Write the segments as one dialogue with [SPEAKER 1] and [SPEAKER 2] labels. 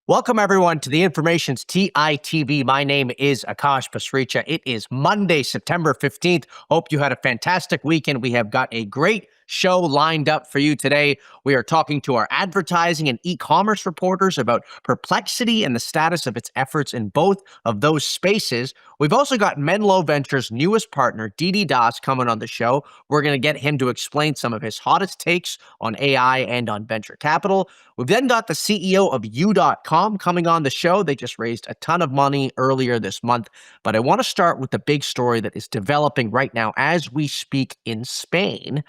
[SPEAKER 1] Welcome, everyone, to the Information's TITV. My name is Akash Pasricha. It is Monday, September 15th. Hope you had a fantastic weekend. We have got a great show lined up for you today. We are talking to our advertising and e-commerce reporters about Perplexity and the status of its efforts in both of those spaces. We've also got Menlo Ventures' newest partner, Didi Das, coming on the show. We're going to get him to explain some of his hottest takes on AI and on venture capital. We've then got the CEO of U.com coming on the show. They just raised a ton of money earlier this month. But I want to start with the big story that is developing right now as we speak in Spain.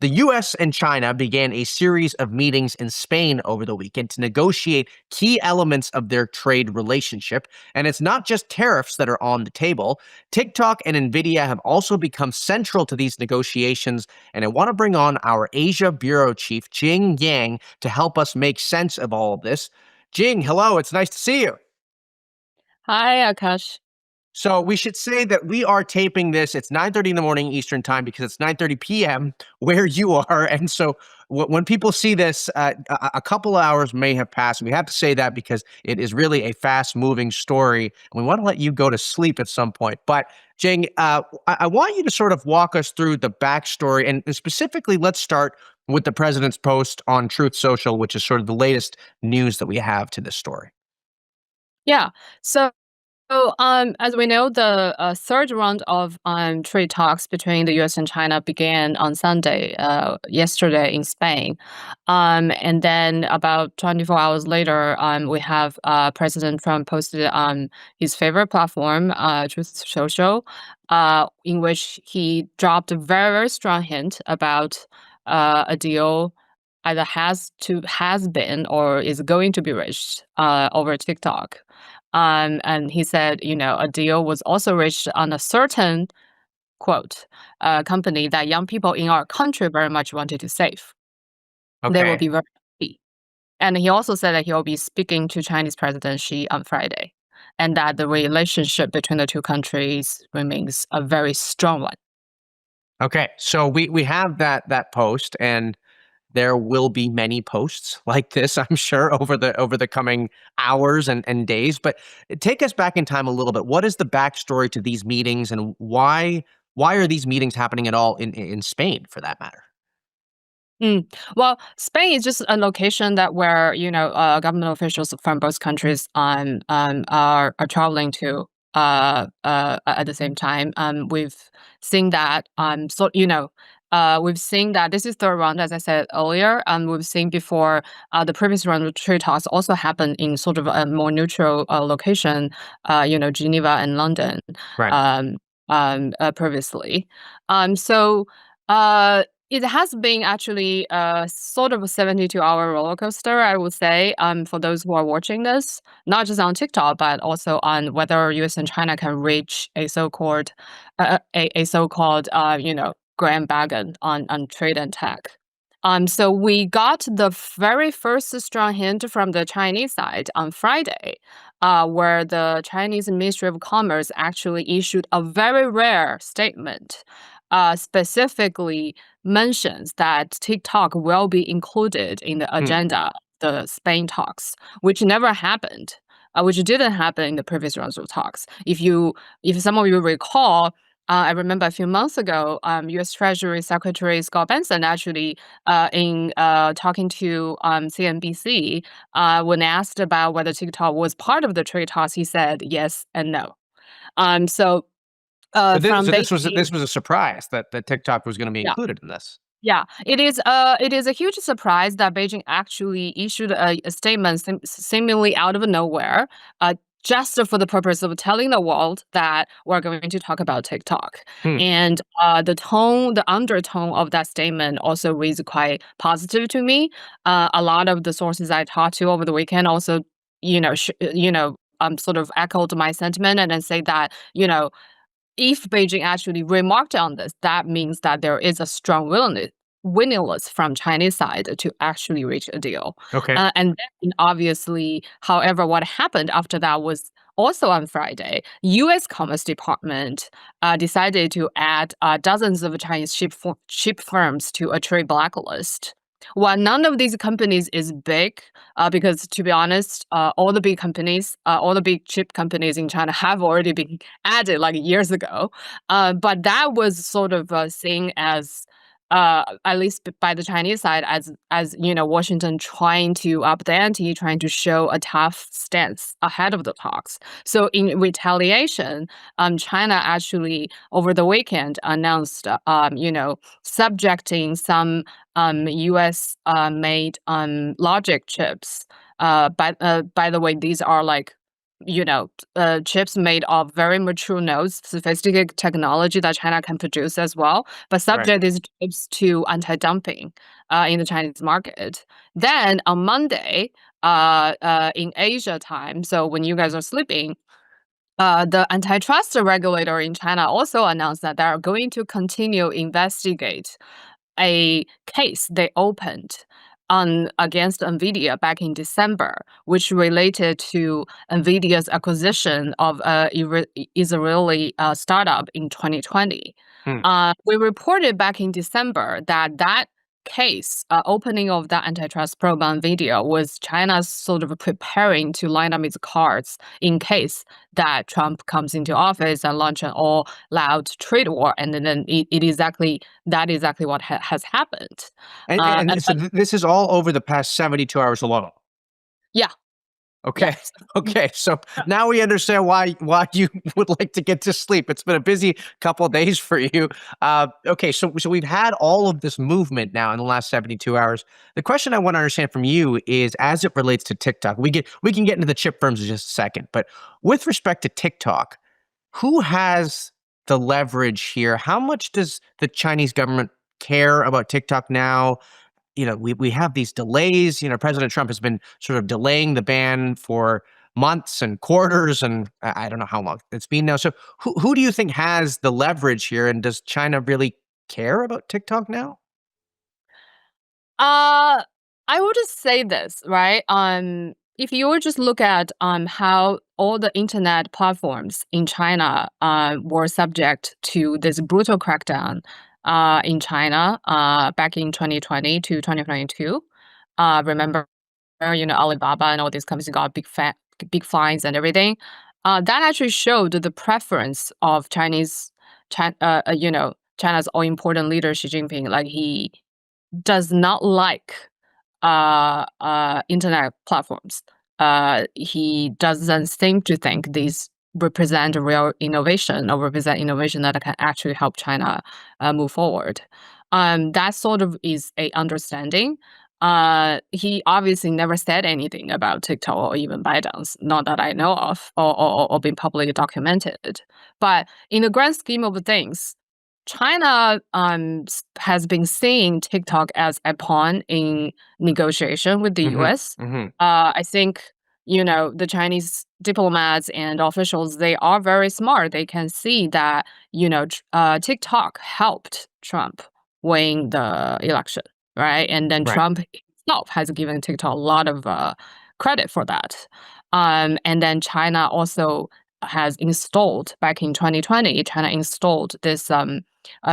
[SPEAKER 1] The U.S. and China began a series of meetings in Spain over the weekend to negotiate key elements of their trade relationship. And it's not just tariffs that are on the table. TikTok and NVIDIA have also become central to these negotiations. And I want to bring on our Asia Bureau Chief, Jing Yang, to help us make sense of all of this. Jing, hello. It's nice to see you.
[SPEAKER 2] Hi, Akash.
[SPEAKER 1] So we should say that we are taping this. It's 9:30 in the morning Eastern time because it's 9:30 p.m. where you are. And so when people see this, a couple of hours may have passed. We have to say that because it is really a fast-moving story. And we want to let you go to sleep at some point. But Jing, I want you to sort of walk us through the backstory. And specifically, let's start with the president's post on Truth Social, which is sort of the latest news that we have to this story.
[SPEAKER 2] Yeah. So, as we know, the third round of trade talks between the U.S. and China began on Sunday, yesterday in Spain. And then about 24 hours later, we have President Trump posted on his favorite platform, Truth Social, in which he dropped a very, very strong hint about a deal either has been or is going to be reached over TikTok. And he said, a deal was also reached on a certain, quote, company that young people in our country very much wanted to save. They will
[SPEAKER 1] Okay.
[SPEAKER 2] be very happy. And he also said that he will be speaking to Chinese President Xi on Friday, and that the relationship between the two countries remains a very strong one.
[SPEAKER 1] Okay. So we have that post, and there will be many posts like this, I'm sure, over the coming hours and days. But take us back in time a little bit. What is the backstory to these meetings, and why are these meetings happening at all in Spain, for that matter?
[SPEAKER 2] Well, Spain is just a location that where government officials from both countries are traveling to at the same time. We've seen that we've seen that this is third round, as I said earlier. We've seen before the previous round of trade talks also happened in sort of a more neutral location, Geneva and London,
[SPEAKER 1] Right.
[SPEAKER 2] previously. So. It has been actually sort of a 72-hour roller coaster, I would say, for those who are watching this, not just on TikTok, but also on whether US and China can reach a so-called grand bargain on trade and tech. So we got the very first strong hint from the Chinese side on Friday, where the Chinese Ministry of Commerce actually issued a very rare statement, specifically mentions that TikTok will be included in the
[SPEAKER 1] Hmm.
[SPEAKER 2] agenda of the Spain talks, which never happened, which didn't happen in the previous rounds of talks. If some of you recall, I remember a few months ago, U.S. Treasury Secretary Scott Bessent actually, in talking to CNBC, when asked about whether TikTok was part of the trade talks, he said yes and no. So
[SPEAKER 1] So this,
[SPEAKER 2] from
[SPEAKER 1] so this was
[SPEAKER 2] Beijing,
[SPEAKER 1] this was a surprise that TikTok was going to be
[SPEAKER 2] yeah.
[SPEAKER 1] included in this.
[SPEAKER 2] Yeah, it is a huge surprise that Beijing actually issued a statement seemingly out of nowhere, just for the purpose of telling the world that we're going to talk about TikTok.
[SPEAKER 1] Hmm.
[SPEAKER 2] And the undertone of that statement also reads quite positive to me. A lot of the sources I talked to over the weekend also, sort of echoed my sentiment and then say that, if Beijing actually remarked on this, that means that there is a strong willingness from Chinese side to actually reach a deal.
[SPEAKER 1] Okay.
[SPEAKER 2] And then obviously, however, what happened after that was also on Friday, U.S. Commerce Department decided to add dozens of Chinese ship firms to a trade blacklist. Well, none of these companies is big, because to be honest, all the big companies, all the big chip companies in China have already been added like years ago. But that was sort of seen as, at least by the Chinese side, as Washington trying to up the ante, trying to show a tough stance ahead of the talks. So in retaliation, China actually over the weekend announced, subjecting some US made logic chips. By the way, these are like chips made of very mature nodes, sophisticated technology that China can produce as well, but
[SPEAKER 1] Right.
[SPEAKER 2] subject these chips to anti-dumping in the Chinese market. Then on Monday, in Asia time, so when you guys are sleeping, the antitrust regulator in China also announced that they are going to continue investigate a case they opened on against NVIDIA back in December, which related to NVIDIA's acquisition of a Israeli startup in 2020.
[SPEAKER 1] Hmm.
[SPEAKER 2] We reported back in December that that case, opening of that antitrust probe on NVIDIA, was China's sort of preparing to line up its cards in case that Trump comes into office and launch an all-out trade war, and then it exactly that exactly what has happened.
[SPEAKER 1] And
[SPEAKER 2] And
[SPEAKER 1] and so this is all over the past 72 hours alone.
[SPEAKER 2] yeah, yeah.
[SPEAKER 1] Okay. Okay. So now we understand why you would like to get to sleep. It's been a busy couple of days for you. Okay. So we've had all of this movement now in the last 72 hours. The question I want to understand from you is, as it relates to TikTok, we can get into the chip firms in just a second, but with respect to TikTok, who has the leverage here? How much does the Chinese government care about TikTok now? We have these delays. President Trump has been sort of delaying the ban for months and quarters, and I don't know how long it's been now. So who do you think has the leverage here, and does China really care about TikTok now?
[SPEAKER 2] Uh, I would just say this, right? If you would just look at how all the internet platforms in China were subject to this brutal crackdown in China back in 2020 to 2022. Remember, Alibaba and all these companies got big fines and everything. That actually showed the preference of China's all important leader Xi Jinping. Like he does not like internet platforms. He doesn't seem to think these represent real innovation or represent innovation that can actually help China move forward. That sort of is a understanding. He obviously never said anything about TikTok or even ByteDance, not that I know of, or been publicly documented. But in the grand scheme of things, China has been seeing TikTok as a pawn in negotiation with the
[SPEAKER 1] Hmm.
[SPEAKER 2] US.
[SPEAKER 1] Hmm.
[SPEAKER 2] I think, the Chinese diplomats and officials, they are very smart. They can see that, TikTok helped Trump win the election, right? And then
[SPEAKER 1] Right.
[SPEAKER 2] Trump himself has given TikTok a lot of credit for that. And then China also has installed back in 2020, China installed this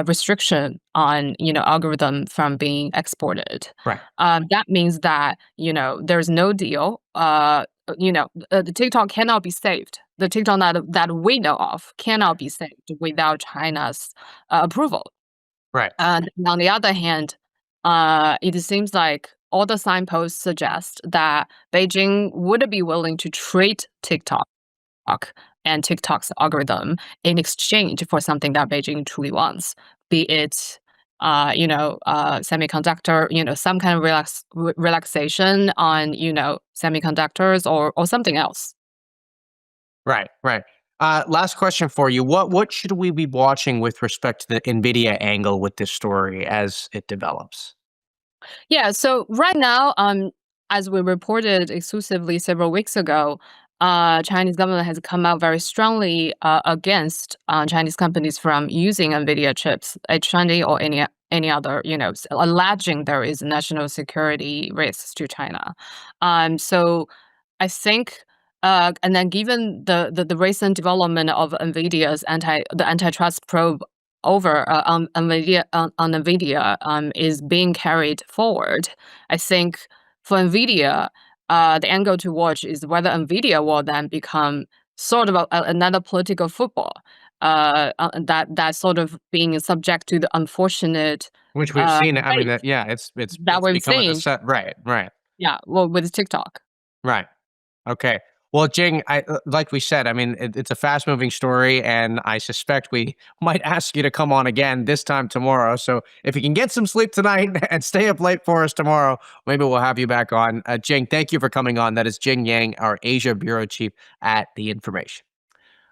[SPEAKER 2] restriction on algorithm from being exported.
[SPEAKER 1] Right.
[SPEAKER 2] That means that there's no deal. The TikTok cannot be saved. The TikTok that we know of cannot be saved without China's approval.
[SPEAKER 1] Right.
[SPEAKER 2] And on the other hand, it seems like all the signposts suggest that Beijing would be willing to treat TikTok and TikTok's algorithm in exchange for something that Beijing truly wants, be it semiconductor, some kind of relaxation on, semiconductors or something else.
[SPEAKER 1] Right. Right. Last question for you. What should we be watching with respect to the NVIDIA angle with this story as it develops?
[SPEAKER 2] Yeah, so right now, as we reported exclusively several weeks ago, Chinese government has come out very strongly against Chinese companies from using NVIDIA chips, H20 or any other, alleging there is national security risks to China. So I think, and then given the recent development of NVIDIA's antitrust probe over on Nvidia is being carried forward. I think for Nvidia, the angle to watch is whether Nvidia will then become sort of another political football. That sort of being subject to the unfortunate
[SPEAKER 1] Which we've seen. I mean,
[SPEAKER 2] fate
[SPEAKER 1] that yeah, it's
[SPEAKER 2] that we've
[SPEAKER 1] become a
[SPEAKER 2] seen.
[SPEAKER 1] set. Right, right,
[SPEAKER 2] Yeah, well, with TikTok.
[SPEAKER 1] right. Okay. Well, Jing, like we said, I mean, it's a fast moving story, and I suspect we might ask you to come on again this time tomorrow. So if you can get some sleep tonight and stay up late for us tomorrow, maybe we'll have you back on. Jing, thank you for coming on. That is Jing Yang, our Asia Bureau Chief at The Information.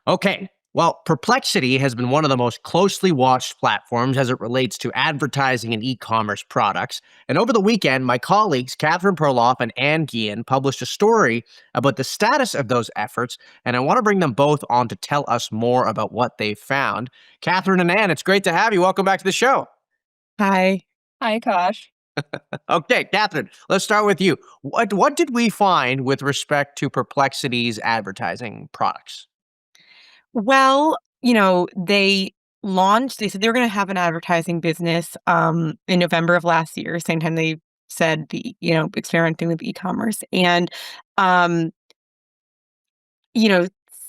[SPEAKER 1] Okay. Well, Perplexity has been one of the most closely watched platforms as it relates to advertising and e-commerce products. And over the weekend, my colleagues Catherine Perloff and Ann Guillen published a story about the status of those efforts, and I want to bring them both on to tell us more about what they've found. Catherine and Ann, it's great to have you. Welcome back to the show.
[SPEAKER 3] Hi. Hi, Kosh.
[SPEAKER 1] Okay, Catherine, let's start with you. What did we find with respect to Perplexity's advertising products?
[SPEAKER 3] Well, they said they were going to have an advertising business in November of last year, same time they said experimenting with e-commerce. And um, you know,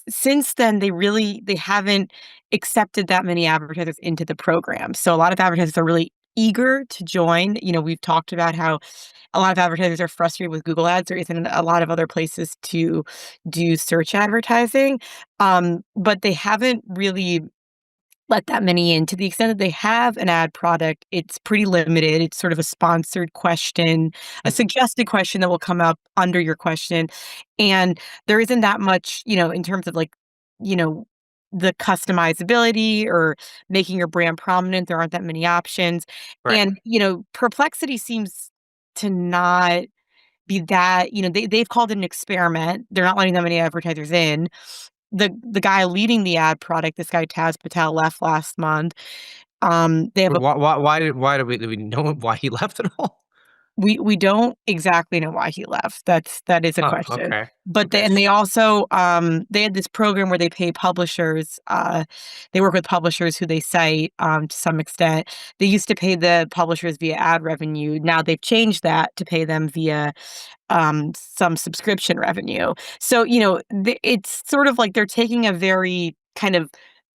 [SPEAKER 3] since then they haven't accepted that many advertisers into the program. So a lot of advertisers are really eager to join. We've talked about how a lot of advertisers are frustrated with Google Ads. There isn't a lot of other places to do search advertising. But they haven't really let that many in. To the extent that they have an ad product, it's pretty limited. It's sort of a sponsored question, a suggested question that will come up under your question. And there isn't that much, in terms of you know, the customizability or making your brand prominent. There aren't that many options.
[SPEAKER 1] Right.
[SPEAKER 3] And, Perplexity seems to not be that, they've called it an experiment. They're not letting that many advertisers in. The guy leading the ad product, this guy Taz Patel, left last month. They have a
[SPEAKER 1] Do we know why he left at all?
[SPEAKER 3] we don't exactly know why he left. That is a
[SPEAKER 1] Oh,
[SPEAKER 3] question.
[SPEAKER 1] okay.
[SPEAKER 3] But
[SPEAKER 1] Okay.
[SPEAKER 3] they also they had this program where they pay publishers. They work with publishers who they cite to some extent. They used to pay the publishers via ad revenue. Now they've changed that to pay them via some subscription revenue. So, it's sort of like they're taking a very kind of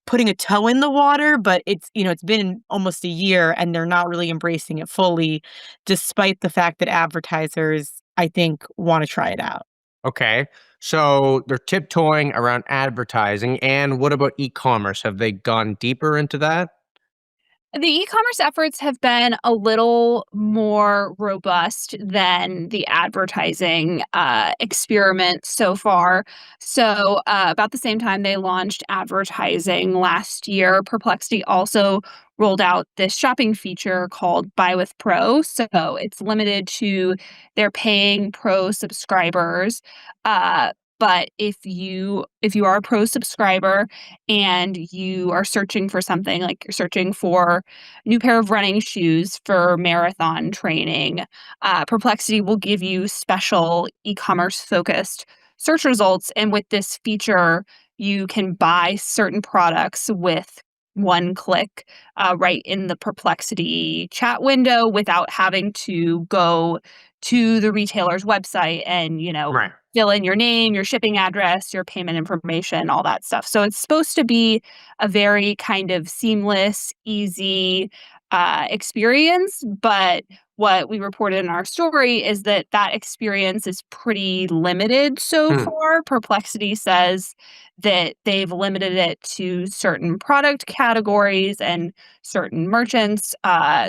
[SPEAKER 3] putting a toe in the water, but it's been almost a year and they're not really embracing it fully, despite the fact that advertisers, I think, want to try it out.
[SPEAKER 1] Okay. So they're tiptoeing around advertising. And what about e-commerce? Have they gone deeper into that?
[SPEAKER 4] The e-commerce efforts have been a little more robust than the advertising experiment so far. So, about the same time they launched advertising last year, Perplexity also rolled out this shopping feature called Buy with Pro. So, it's limited to their paying Pro subscribers. But if you are a Pro subscriber and you are searching for something, like you're searching for a new pair of running shoes for marathon training, Perplexity will give you special e-commerce focused search results. And with this feature, you can buy certain products with one click right in the Perplexity chat window without having to go to the retailer's website and,
[SPEAKER 1] Right.
[SPEAKER 4] fill in your name, your shipping address, your payment information, all that stuff. So it's supposed to be a very kind of seamless, easy experience. But what we reported in our story is that that experience is pretty limited so
[SPEAKER 1] Hmm.
[SPEAKER 4] far. Perplexity says that they've limited it to certain product categories and certain merchants.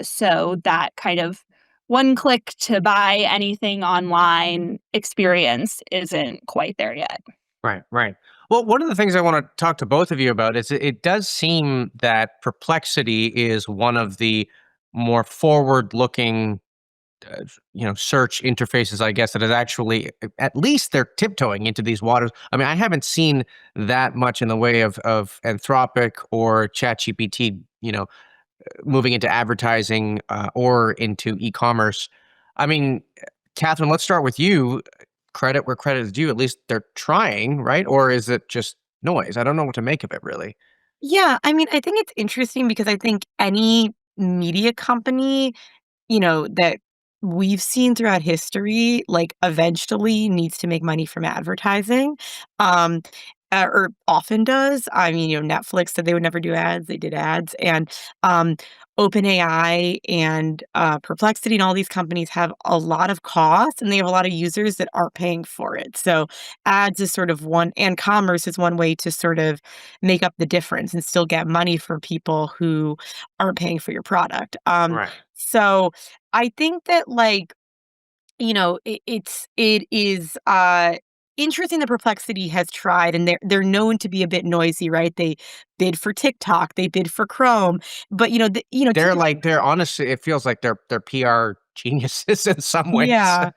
[SPEAKER 4] So that kind of one click to buy anything online experience isn't quite there yet.
[SPEAKER 1] Right, right. Well, one of the things I want to talk to both of you about is it does seem that Perplexity is one of the more forward-looking, search interfaces, I guess, that is actually at least they're tiptoeing into these waters. I mean, I haven't seen that much in the way of Anthropic or ChatGPT, moving into advertising or into e-commerce. I mean, Catherine, let's start with you. Credit where credit is due. At least they're trying, right? Or is it just noise? I don't know what to make of it, really.
[SPEAKER 3] Yeah, I mean, I think it's interesting because I think any media company, that we've seen throughout history, like, eventually needs to make money from advertising, um, or often does. I mean, Netflix said they would never do ads, they did ads, and, OpenAI and, Perplexity and all these companies have a lot of costs, and they have a lot of users that aren't paying for it. So, ads is sort of one and commerce is one way to sort of make up the difference and still get money from people who aren't paying for your product.
[SPEAKER 1] Right.
[SPEAKER 3] So I think that, like, it is interesting that Perplexity has tried, and they're known to be a bit noisy, right? They bid for TikTok, they bid for Chrome, but
[SPEAKER 1] They're honestly, it feels like they're PR geniuses in some ways.
[SPEAKER 3] yeah.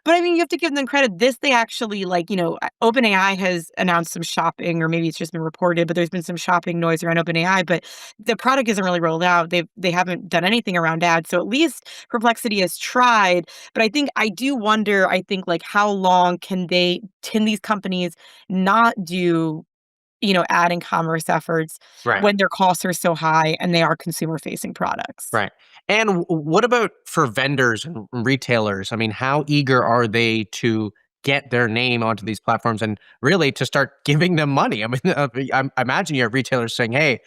[SPEAKER 3] But I mean, you have to give them credit. This, they actually, like, OpenAI has announced some shopping, or maybe it's just been reported, but there's been some shopping noise around OpenAI, but the product isn't really rolled out. They haven't done anything around ads. So at least Perplexity has tried. But I do wonder, I think, like, how long can these companies not do, ad and commerce efforts
[SPEAKER 1] Right.
[SPEAKER 3] when their costs are so high and they are consumer facing products?
[SPEAKER 1] Right. And what about for vendors and retailers? I mean, how eager are they to get their name onto these platforms and really to start giving them money? I mean, I imagine you have retailers saying, "Hey,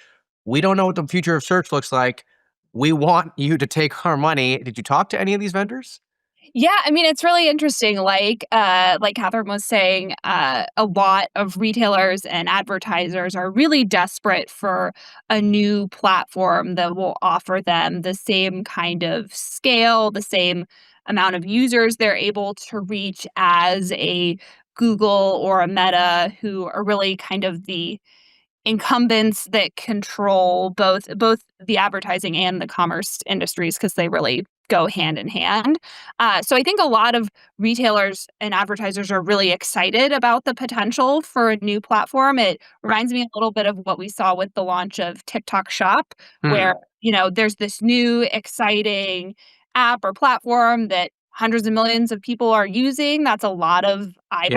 [SPEAKER 1] we don't know what the future of search looks like. We want you to take our money." Did you talk to any of these vendors?
[SPEAKER 4] Yeah, I mean, it's really interesting. Like Catherine was saying, a lot of retailers and advertisers are really desperate for a new platform that will offer them the same kind of scale, the same amount of users they're able to reach as a Google or a Meta, who are really kind of the incumbents that control both the advertising and the commerce industries, because they really go hand in hand. So I think a lot of retailers and advertisers are really excited about the potential for a new platform. It reminds me a little bit of what we saw with the launch of TikTok Shop,
[SPEAKER 1] Hmm.
[SPEAKER 4] where there's this new exciting app or platform that hundreds of millions of people are using. That's a lot of
[SPEAKER 1] Yeah.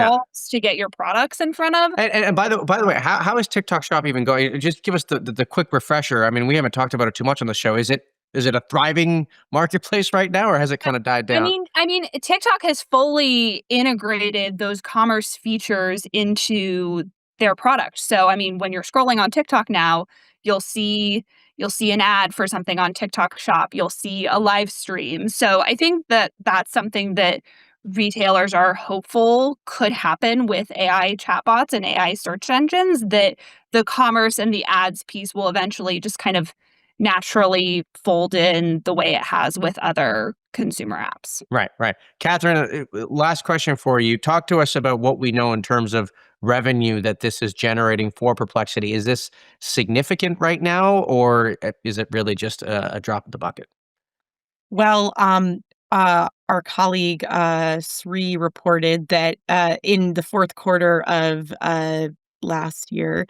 [SPEAKER 4] eyeballs to get your products in front of.
[SPEAKER 1] And by the way, how is TikTok Shop even going? Just give us the quick refresher. I mean, we haven't talked about it too much on the show. Is it a thriving marketplace right now, or has it kind of died down?
[SPEAKER 4] I mean, TikTok has fully integrated those commerce features into their product. So, I mean, when you're scrolling on TikTok now, you'll see you'll see an ad for something on TikTok Shop. You'll see a live stream. So, I think that that's something that retailers are hopeful could happen with AI chatbots and AI search engines, that the commerce and the ads piece will eventually just kind of naturally fold in the way it has with other consumer apps.
[SPEAKER 1] Right, right. Catherine, last question for you. Talk to us about what we know in terms of revenue that this is generating for Perplexity. Is this significant right now, or is it really just a drop in the bucket?
[SPEAKER 3] Well, our colleague, Sri reported that, in the fourth quarter of, last year,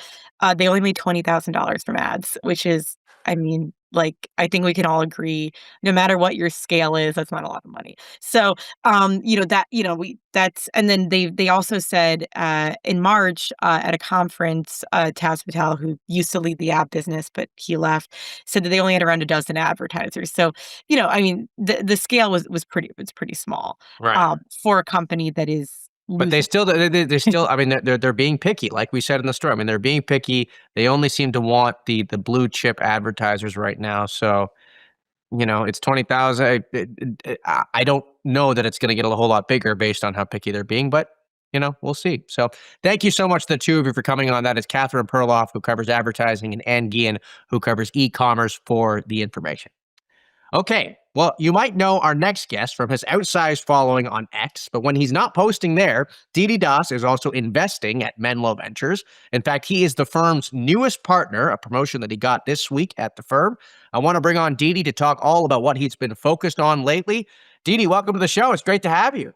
[SPEAKER 3] they only made $20,000 from ads, which is, I mean, like, I think we can all agree, no matter what your scale is, that's not a lot of money. So, we that's and then they also said, in March, at a conference, Taz Patel, who used to lead the ad business, but he left, said that they only had around a dozen advertisers. So, I mean, the scale was pretty small,
[SPEAKER 1] Right.
[SPEAKER 3] for a company that is
[SPEAKER 1] But they
[SPEAKER 3] losing.
[SPEAKER 1] still they're still, I mean, they're being picky, like we said in the story. I mean, they're being picky. They only seem to want the blue chip advertisers right now. So, it's 20,000. I don't know that it's going to get a whole lot bigger based on how picky they're being, but we'll see. So, thank you so much, the two of you, for coming on. That is Catherine Perloff, who covers advertising, and Ann Guillen, who covers e-commerce, for the information. Okay, well, you might know our next guest from his outsized following on X, but when he's not posting there, Didi Das is also investing at Menlo Ventures. In fact, he is the firm's newest partner, a promotion that he got this week at the firm. I want to bring on Didi to talk all about what he's been focused on lately. Didi, welcome to the show. It's great to have you.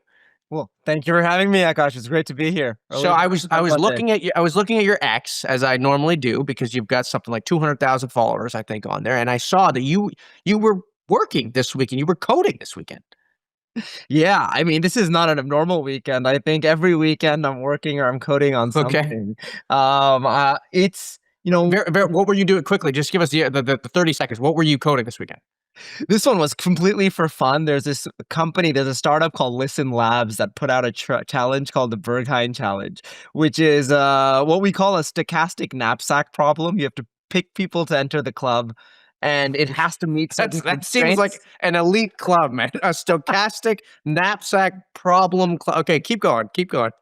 [SPEAKER 5] Well, thank you for having me, Akash. It's great to be here.
[SPEAKER 1] So I was looking at your X, as I normally do, because you've got something like 200,000 followers, I think, on there, and I saw that you were working this weekend. You were coding this weekend.
[SPEAKER 5] Yeah, I mean, this is not an abnormal weekend. I think every weekend I'm working or I'm coding on
[SPEAKER 1] Okay.
[SPEAKER 5] something. It's
[SPEAKER 1] What were you doing quickly? Just give us the 30 seconds. What were you coding this weekend?
[SPEAKER 5] This one was completely for fun. There's this company, there's a startup called Listen Labs that put out a challenge called the Berghain Challenge, which is what we call a stochastic knapsack problem. You have to pick people to enter the club, and it has to meet certain
[SPEAKER 1] That seems like an elite club, man. A stochastic knapsack problem club. Okay, keep going. Keep going.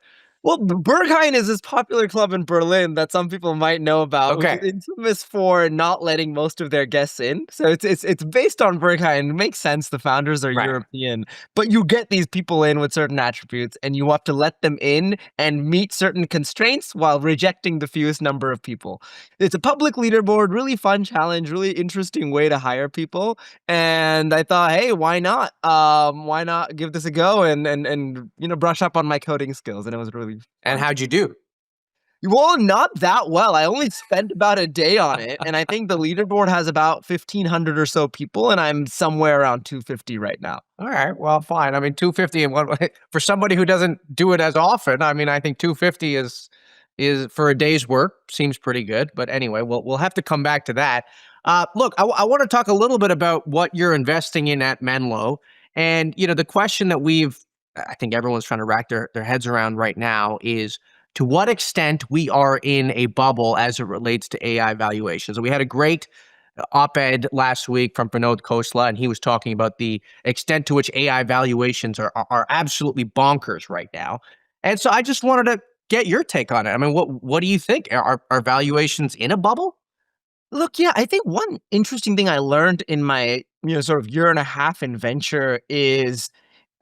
[SPEAKER 5] Well, the Berghain is this popular club in Berlin that some people might know about, which is infamous for not letting most of their guests in. So it's based on Berghain. It makes sense. The founders are European, but you get these people in with certain attributes, and you have to let them in and meet certain constraints while rejecting the fewest number of people. It's a public leaderboard, really fun challenge, really interesting way to hire people. And I thought, hey, why not? Why not give this a go and brush up on my coding skills? And it was really.
[SPEAKER 1] And how'd you do?
[SPEAKER 5] Well, not that well. I only spent about a day on it, and I think the leaderboard has about 1,500 or so people, and I'm somewhere around 250 right now.
[SPEAKER 1] All right, well, fine. I mean, 250 in one way for somebody who doesn't do it as often. I mean, I think 250 is for a day's work seems pretty good. But anyway, we'll have to come back to that. Look, I want to talk a little bit about what you're investing in at Menlo, and the question that I think everyone's trying to rack their heads around right now is to what extent we are in a bubble as it relates to AI valuations. We had a great op-ed last week from Pranod Khosla, and he was talking about the extent to which AI valuations are absolutely bonkers right now. And so I just wanted to get your take on it. I mean, what do you think? Are valuations in a bubble?
[SPEAKER 5] Look, yeah, I think one interesting thing I learned in my sort of year and a half in venture is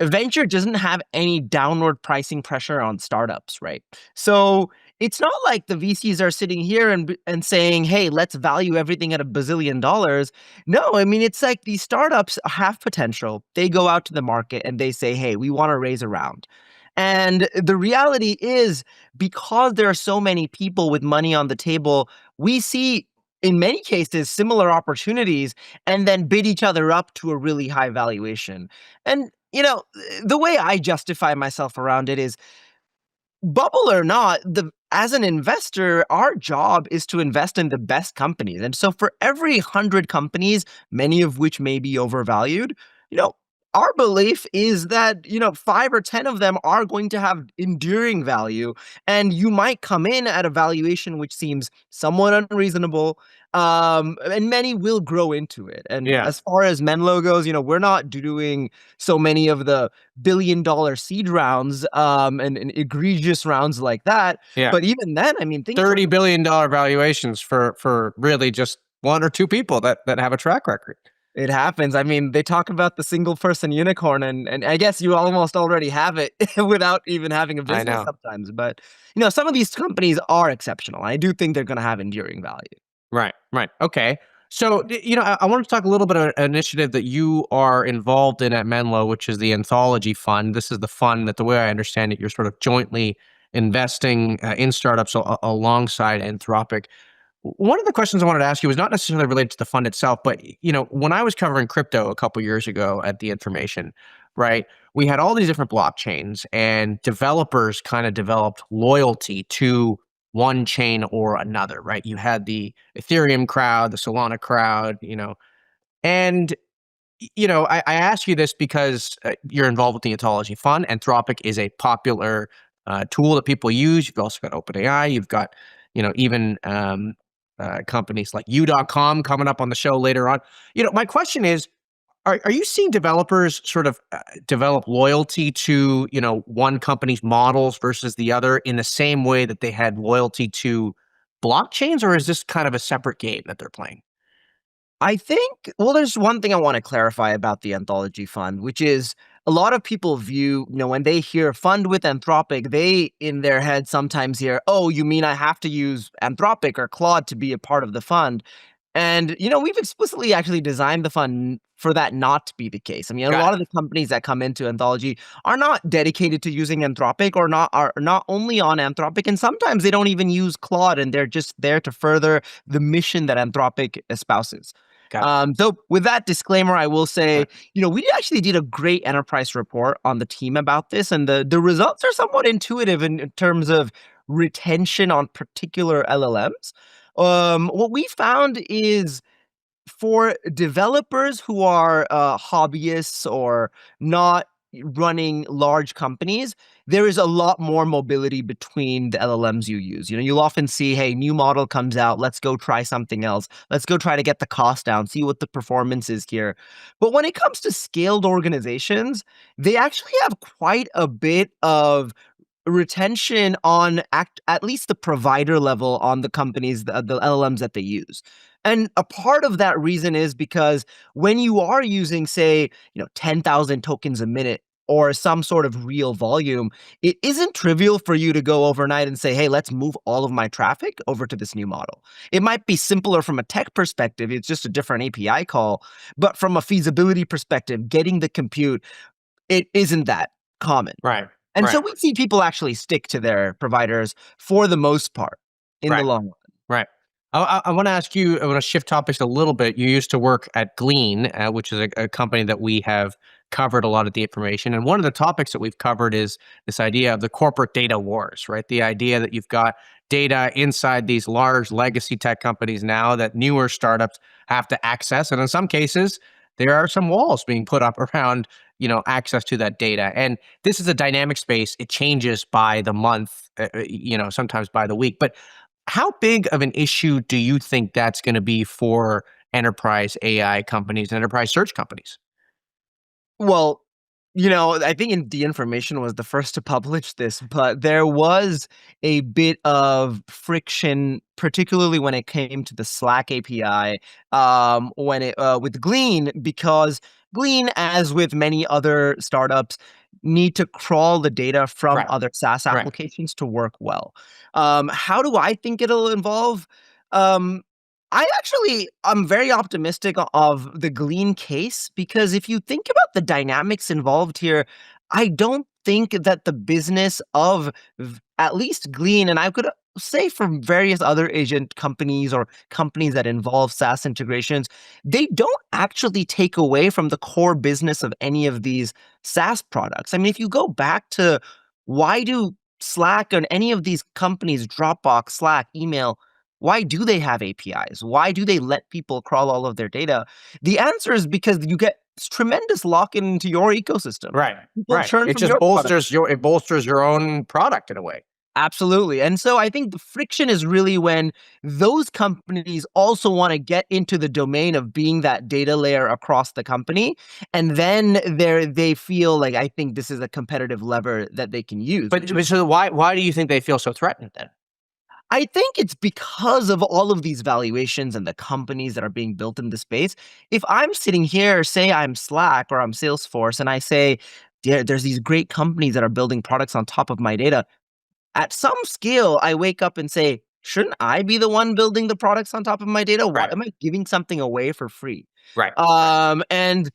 [SPEAKER 5] venture doesn't have any downward pricing pressure on startups, right? So it's not like the VCs are sitting here and saying, hey, let's value everything at $1 bazillion. No, I mean, it's like these startups have potential. They go out to the market and they say, hey, we want to raise a round. And the reality is, because there are so many people with money on the table, we see in many cases similar opportunities and then bid each other up to a really high valuation. And the way I justify myself around it is, bubble or not, as an investor, our job is to invest in the best companies. And so for every 100 companies, many of which may be overvalued, our belief is that, 5 or 10 of them are going to have enduring value. And you might come in at a valuation which seems somewhat unreasonable, and many will grow into it. And as far as Menlo goes, we're not doing so many of the billion-dollar seed rounds and egregious rounds like that.
[SPEAKER 1] Yeah.
[SPEAKER 5] But even then, I mean,
[SPEAKER 1] $30 billion valuations for really just one or two people that have a track record.
[SPEAKER 5] It happens. I mean, they talk about the single person unicorn, and I guess you almost already have it without even having a business sometimes. But, some of these companies are exceptional. I do think they're going to have enduring value.
[SPEAKER 1] Right. Okay. So, I want to talk a little bit about an initiative that you are involved in at Menlo, which is the Anthology Fund. This is the fund that, the way I understand it, you're sort of jointly investing in startups alongside Anthropic. One of the questions I wanted to ask you was not necessarily related to the fund itself, but when I was covering crypto a couple years ago at The Information, right, we had all these different blockchains, and developers kind of developed loyalty to one chain or another, right? You had the Ethereum crowd, the Solana crowd, and I ask you this because you're involved with the Anthology Fund. Anthropic is a popular tool that people use. You've also got OpenAI. You've got even companies like U.com coming up on the show later on. My question is, are you seeing developers sort of develop loyalty to, one company's models versus the other in the same way that they had loyalty to blockchains, or is this kind of a separate game that they're playing?
[SPEAKER 5] I think, well, there's one thing I want to clarify about the Anthology Fund, which is a lot of people view, when they hear fund with Anthropic, they in their head sometimes hear, oh, you mean I have to use Anthropic or Claude to be a part of the fund? And, we've explicitly actually designed the fund for that not to be the case. I mean, a lot of the companies that come into Anthology are not dedicated to using Anthropic or are not only on Anthropic, and sometimes they don't even use Claude, and they're just there to further the mission that Anthropic espouses. So with that disclaimer, I will say, we actually did a great enterprise report on the team about this, and the results are somewhat intuitive in terms of retention on particular LLMs. What we found is for developers who are hobbyists or not running large companies, there is a lot more mobility between the LLMs you use. You'll often see, hey, new model comes out, let's go try something else. Let's go try to get the cost down, see what the performance is here. But when it comes to scaled organizations, they actually have quite a bit of retention on at least the provider level on the companies, the LLMs that they use. And a part of that reason is because when you are using, say, 10,000 tokens a minute or some sort of real volume, it isn't trivial for you to go overnight and say, hey, let's move all of my traffic over to this new model. It might be simpler from a tech perspective. It's just a different API call. But from a feasibility perspective, getting the compute, it isn't that common.
[SPEAKER 1] Right.
[SPEAKER 5] And so
[SPEAKER 1] Right.
[SPEAKER 5] we see people actually stick to their providers for the most part in the
[SPEAKER 1] Right.
[SPEAKER 5] long run.
[SPEAKER 1] Right. I want to ask you, I want to shift topics a little bit. You used to work at Glean, which is a company that we have covered a lot of the information. And one of the topics that we've covered is this idea of the corporate data wars, right? The idea that you've got data inside these large legacy tech companies now that newer startups have to access. And in some cases, there are some walls being put up around, access to that data. And this is a dynamic space. It changes by the month, sometimes by the week. But how big of an issue do you think that's going to be for enterprise AI companies and enterprise search companies?
[SPEAKER 5] Well, I think the Information was the first to publish this, but there was a bit of friction, particularly when it came to the Slack API, when it with Glean, because Glean, as with many other startups, need to crawl the data from
[SPEAKER 1] Right.
[SPEAKER 5] other SaaS
[SPEAKER 1] Right.
[SPEAKER 5] applications to work well. How do I think it'll involve? Um, I'm very optimistic of the Glean case because if you think about the dynamics involved here, I don't think that the business of at least Glean, and I could say from various other agent companies or companies that involve SaaS integrations, they don't actually take away from the core business of any of these SaaS products. I mean, if you go back to why do Slack and any of these companies, Dropbox, Slack, email, why do they have APIs? Why do they let people crawl all of their data? The answer is because you get tremendous lock-in into your ecosystem.
[SPEAKER 1] Right.
[SPEAKER 5] People
[SPEAKER 1] Right.
[SPEAKER 5] churn
[SPEAKER 1] It
[SPEAKER 5] from
[SPEAKER 1] just
[SPEAKER 5] your product.
[SPEAKER 1] bolsters your own product in a way.
[SPEAKER 5] Absolutely. And so I think the friction is really when those companies also want to get into the domain of being that data layer across the company. And then they feel like, I think this is a competitive lever that they can use.
[SPEAKER 1] But so why do you think they feel so threatened then?
[SPEAKER 5] I think it's because of all of these valuations and the companies that are being built in the space. If I'm sitting here, say I'm Slack or I'm Salesforce, and I say, there's these great companies that are building products on top of my data, at some scale, I wake up and say, shouldn't I be the one building the products on top of my data? Why
[SPEAKER 1] Right.
[SPEAKER 5] am I giving something away for free?
[SPEAKER 1] Right.
[SPEAKER 5] And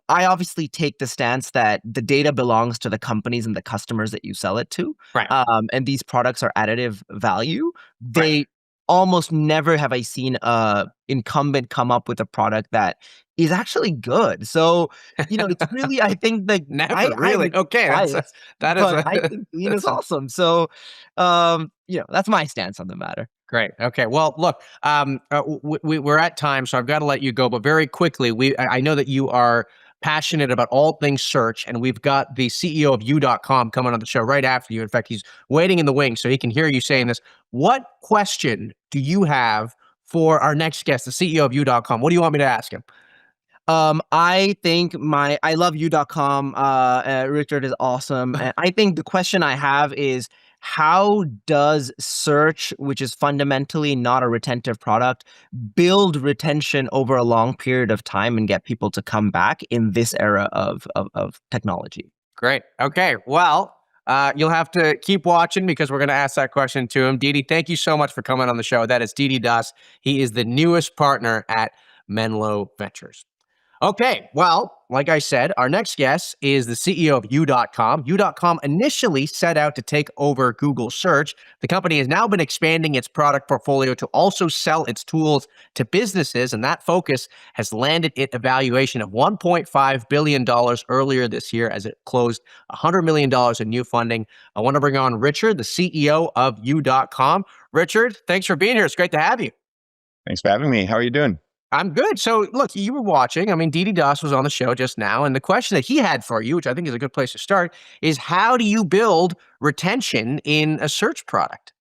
[SPEAKER 5] I obviously take the stance that the data belongs to the companies and the customers that you sell it to.
[SPEAKER 1] Right.
[SPEAKER 5] And these products are additive value.
[SPEAKER 1] Right.
[SPEAKER 5] They almost never have I seen a incumbent come up with a product that is actually good. So, it's really, I think that
[SPEAKER 1] Never really.
[SPEAKER 5] I'm
[SPEAKER 1] Okay,
[SPEAKER 5] biased,
[SPEAKER 1] that is
[SPEAKER 5] but I think Lean is
[SPEAKER 1] that's a
[SPEAKER 5] awesome. So, that's my stance on the matter.
[SPEAKER 1] great. Okay. Well, look, we're at time, so I've got to let you go. But very quickly, I know that you are passionate about all things search, and we've got the CEO of You.com coming on the show right after you. In fact, he's waiting in the wings, so he can hear you saying this. What question do you have for our next guest, the CEO of You.com? What do you want me to ask him?
[SPEAKER 5] I think I love You.com. Richard is awesome. And I think the question I have is, how does search, which is fundamentally not a retentive product, build retention over a long period of time and get people to come back in this era of technology?
[SPEAKER 1] Great. Okay. Well, you'll have to keep watching because we're going to ask that question to him. Didi, thank you so much for coming on the show. That is Didi Das. He is the newest partner at Menlo Ventures. Okay, well, like I said, our next guest is the CEO of You.com. You.com initially set out to take over Google Search. The company has now been expanding its product portfolio to also sell its tools to businesses, and that focus has landed it a valuation of $1.5 billion earlier this year as it closed $100 million in new funding. I want to bring on Richard, the CEO of You.com. Richard, thanks for being here. It's great to have you.
[SPEAKER 6] Thanks for having me. How are you doing?
[SPEAKER 1] I'm good. So, look, you were watching. I mean, Didi Das was on the show just now. And the question that he had for you, which I think is a good place to start, is how do you build retention in a search product?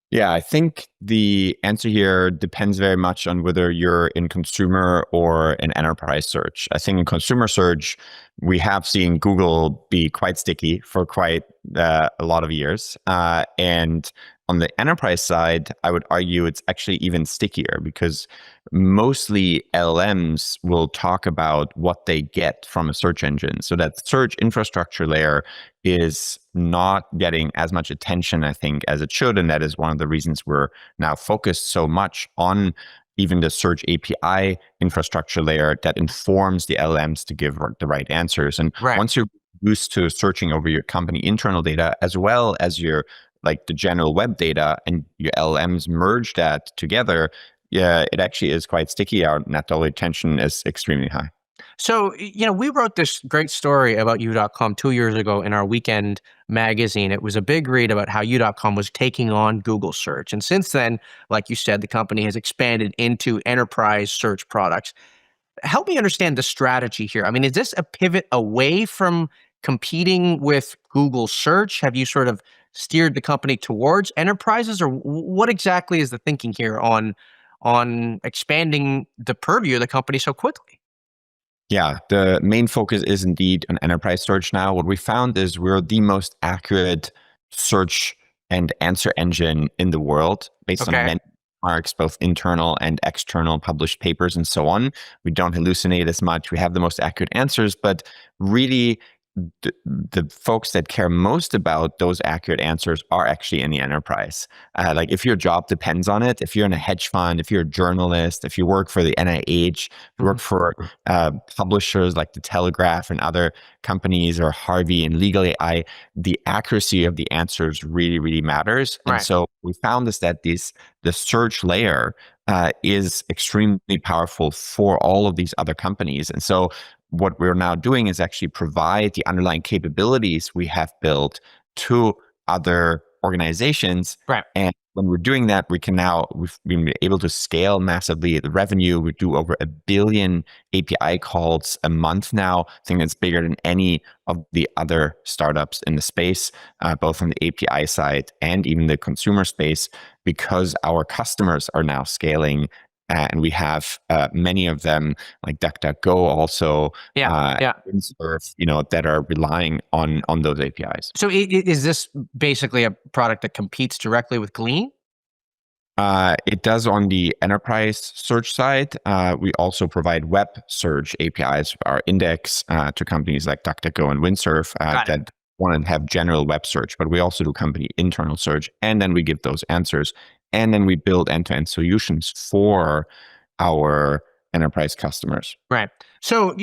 [SPEAKER 6] Yeah, I think the answer here depends very much on whether you're in consumer or in enterprise search. I think in consumer search, we have seen Google be quite sticky for quite a lot of years. And on the enterprise side, I would argue it's actually even stickier because mostly LLMs will talk about what they get from a search engine. So that search infrastructure layer is not getting as much attention, I think, as it should. And that is one of the reasons we're now focused so much on even the search API infrastructure layer that informs the LLMs to give the right answers. And once you're used to searching over your company internal data as well as your like the general web data and your LLMs merge that together, yeah, it actually is quite sticky. Our net dollar retention is extremely high.
[SPEAKER 1] So, we wrote this great story about U.com 2 years ago in our weekend magazine. It was a big read about how U.com was taking on Google search. And since then, like you said, the company has expanded into enterprise search products. Help me understand the strategy here. I mean, is this a pivot away from competing with Google search? Have you sort of steered the company towards enterprises, or what exactly is the thinking here on expanding the purview of the company so quickly?
[SPEAKER 6] Yeah, the main focus is indeed on enterprise search now. What we found is we're the most accurate search and answer engine in the world based on many marks, both internal and external published papers and so on. We don't hallucinate as much. We have the most accurate answers, but really the folks that care most about those accurate answers are actually in the enterprise. Like if your job depends on it, if you're in a hedge fund, if you're a journalist, if you work for the NIH, if you work for publishers like The Telegraph and other companies or Harvey and Legal AI, the accuracy of the answers really, really matters. And so we found is that the search layer is extremely powerful for all of these other companies. And so what we're now doing is actually provide the underlying capabilities we have built to other organizations. And when we're doing that, we've been able to scale massively the revenue. We do over 1 billion API calls a month now. I think it's bigger than any of the other startups in the space, both on the API side and even the consumer space, because our customers are now scaling. And we have many of them, like DuckDuckGo, also, that are relying on those APIs.
[SPEAKER 1] So, is this basically a product that competes directly with Glean?
[SPEAKER 6] It does on the enterprise search side. We also provide web search APIs, our index to companies like DuckDuckGo and Windsurf that want to have general web search, but we also do company internal search, and then we give those answers. And then we build end-to-end solutions for our enterprise customers.
[SPEAKER 1] Right. So,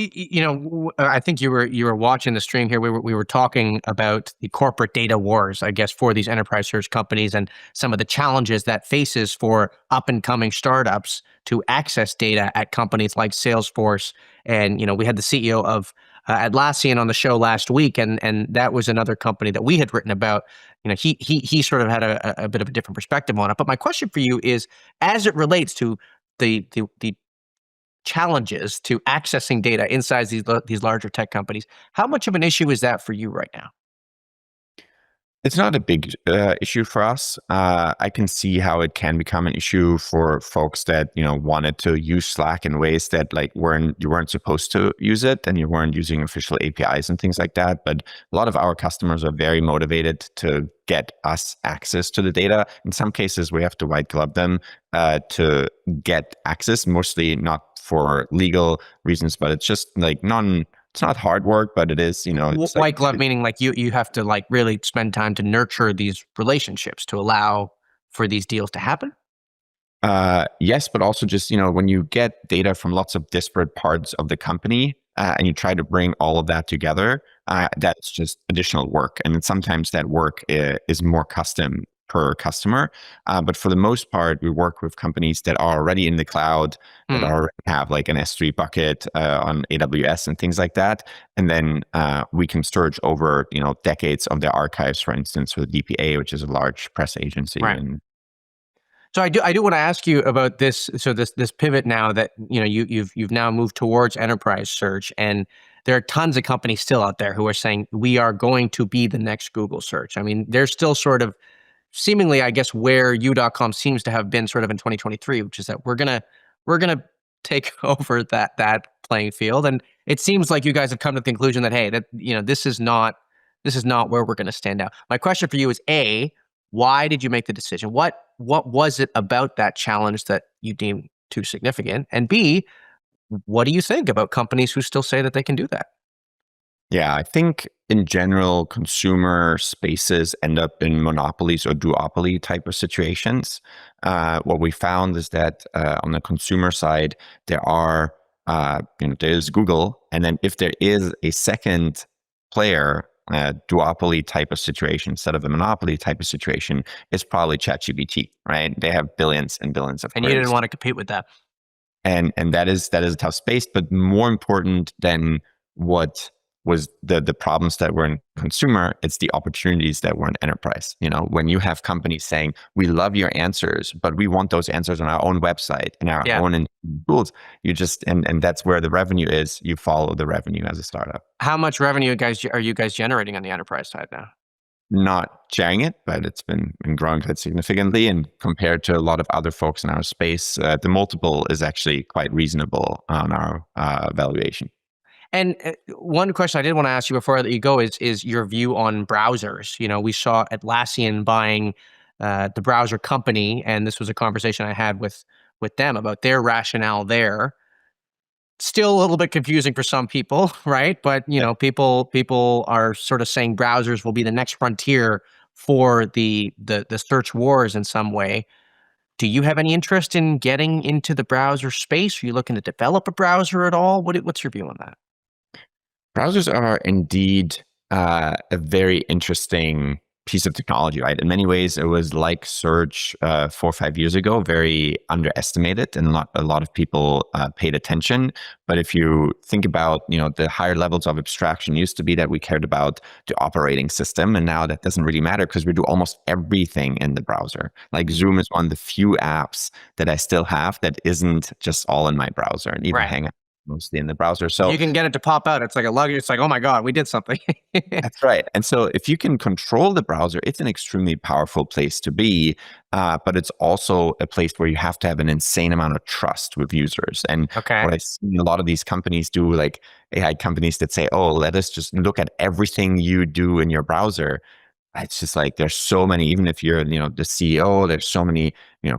[SPEAKER 1] I think you were watching the stream here. We were talking about the corporate data wars, I guess, for these enterprise search companies and some of the challenges that faces for up and coming startups to access data at companies like Salesforce. And, we had the CEO of Atlassian on the show last week, and that was another company that we had written about. He sort of had a bit of a different perspective on it. But my question for you is, as it relates to the challenges to accessing data inside these larger tech companies, how much of an issue is that for you right now?
[SPEAKER 6] It's not a big issue for us. I can see how it can become an issue for folks that wanted to use Slack in ways that you weren't supposed to use it, and you weren't using official APIs and things like that. But a lot of our customers are very motivated to get us access to the data. In some cases, we have to white glove them to get access, mostly not for legal reasons, but it's just it's not hard work, but it is, it's
[SPEAKER 1] white glove meaning like you have to really spend time to nurture these relationships to allow for these deals to happen?
[SPEAKER 6] Yes, but also just, when you get data from lots of disparate parts of the company and you try to bring all of that together, that's just additional work. And sometimes that work is more custom per customer. But for the most part, we work with companies that are already in the cloud, that already have like an S3 bucket on AWS and things like that. And then we can search over, decades of their archives, for instance, for the DPA, which is a large press agency.
[SPEAKER 1] So I do want to ask you about this. So this pivot now that you've now moved towards enterprise search, and there are tons of companies still out there who are saying we are going to be the next Google search. I mean, they're still sort of seemingly, I guess, where you.com seems to have been sort of in 2023, which is that we're gonna take over that playing field. And it seems like you guys have come to the conclusion that, hey, that this is not where we're gonna stand out. My question for you is, A, why did you make the decision? What was it about that challenge that you deemed too significant? And B, what do you think about companies who still say that they can do that?
[SPEAKER 6] Yeah, I think in general, consumer spaces end up in monopolies or duopoly type of situations. What we found is that on the consumer side, there's Google, and then if there is a second player, duopoly type of situation instead of a monopoly type of situation, it's probably ChatGPT, right? They have billions and billions of
[SPEAKER 1] And you didn't
[SPEAKER 6] queries.
[SPEAKER 1] want to compete with that.
[SPEAKER 6] And that is a tough space. But more important than what was the problems that were in consumer, it's the opportunities that were in enterprise. When you have companies saying, we love your answers, but we want those answers on our own website and our own tools, and that's where the revenue is. You follow the revenue as a startup.
[SPEAKER 1] How much revenue are you guys generating on the enterprise side now?
[SPEAKER 6] Not sharing it, but it's been growing quite significantly. And compared to a lot of other folks in our space, the multiple is actually quite reasonable on our valuation.
[SPEAKER 1] And one question I did want to ask you before I let you go is your view on browsers. We saw Atlassian buying the browser company, and this was a conversation I had with them about their rationale there. Still a little bit confusing for some people, right? But people are sort of saying browsers will be the next frontier for the search wars in some way. Do you have any interest in getting into the browser space? Are you looking to develop a browser at all? What's your view on that?
[SPEAKER 6] Browsers are indeed a very interesting piece of technology, right? In many ways, it was like search 4 or 5 years ago, very underestimated, and a lot of people paid attention. But if you think about, the higher levels of abstraction used to be that we cared about the operating system, and now that doesn't really matter because we do almost everything in the browser. Like Zoom is one of the few apps that I still have that isn't just all in my browser, and even Hangout mostly in the browser. So
[SPEAKER 1] you can get it to pop out. It's like a luggage. It's like, oh my God, we did something.
[SPEAKER 6] That's right. And so if you can control the browser, it's an extremely powerful place to be. But it's also a place where you have to have an insane amount of trust with users. And what I see a lot of these companies do, like AI companies that say, oh, let us just look at everything you do in your browser. It's just like there's so many, even if you're, the CEO, there's so many,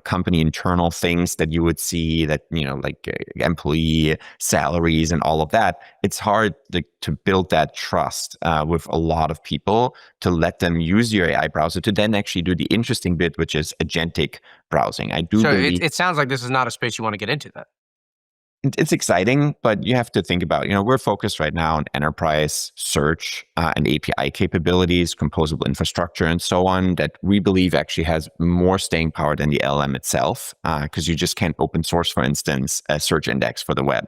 [SPEAKER 6] company internal things that you would see that, like employee salaries and all of that. It's hard to build that trust with a lot of people to let them use your AI browser to then actually do the interesting bit, which is agentic browsing. I do believe
[SPEAKER 1] it sounds like this is not a space you want to get into then.
[SPEAKER 6] It's exciting, but you have to think about, we're focused right now on enterprise search and API capabilities, composable infrastructure, and so on, that we believe actually has more staying power than the LLM itself, because you just can't open source, for instance, a search index for the web.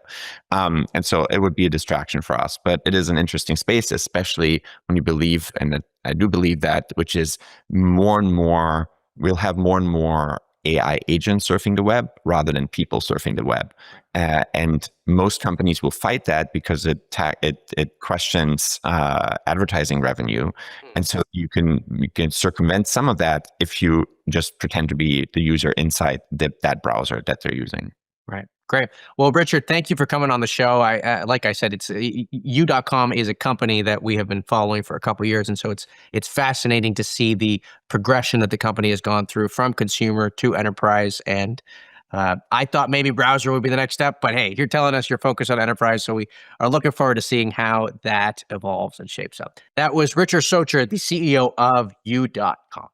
[SPEAKER 6] And so it would be a distraction for us, but it is an interesting space, especially when you believe, and I do believe that, which is more and more, we'll have more and more AI agents surfing the web rather than people surfing the web. And most companies will fight that because it questions advertising revenue. And so you can circumvent some of that if you just pretend to be the user inside that browser that they're using.
[SPEAKER 1] Right. Great. Well, Richard, thank you for coming on the show. Like I said, it's you.com is a company that we have been following for a couple of years. And so it's fascinating to see the progression that the company has gone through from consumer to enterprise. And I thought maybe browser would be the next step, but hey, you're telling us you're focused on enterprise. So we are looking forward to seeing how that evolves and shapes up. That was Richard Socher, the CEO of you.com.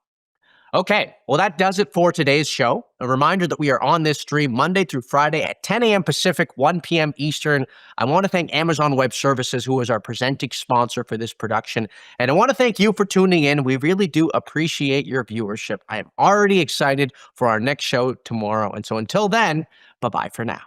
[SPEAKER 1] Okay, well, that does it for today's show. A reminder that we are on this stream Monday through Friday at 10 a.m. Pacific, 1 p.m. Eastern. I want to thank Amazon Web Services, who is our presenting sponsor for this production. And I want to thank you for tuning in. We really do appreciate your viewership. I am already excited for our next show tomorrow. And so until then, bye-bye for now.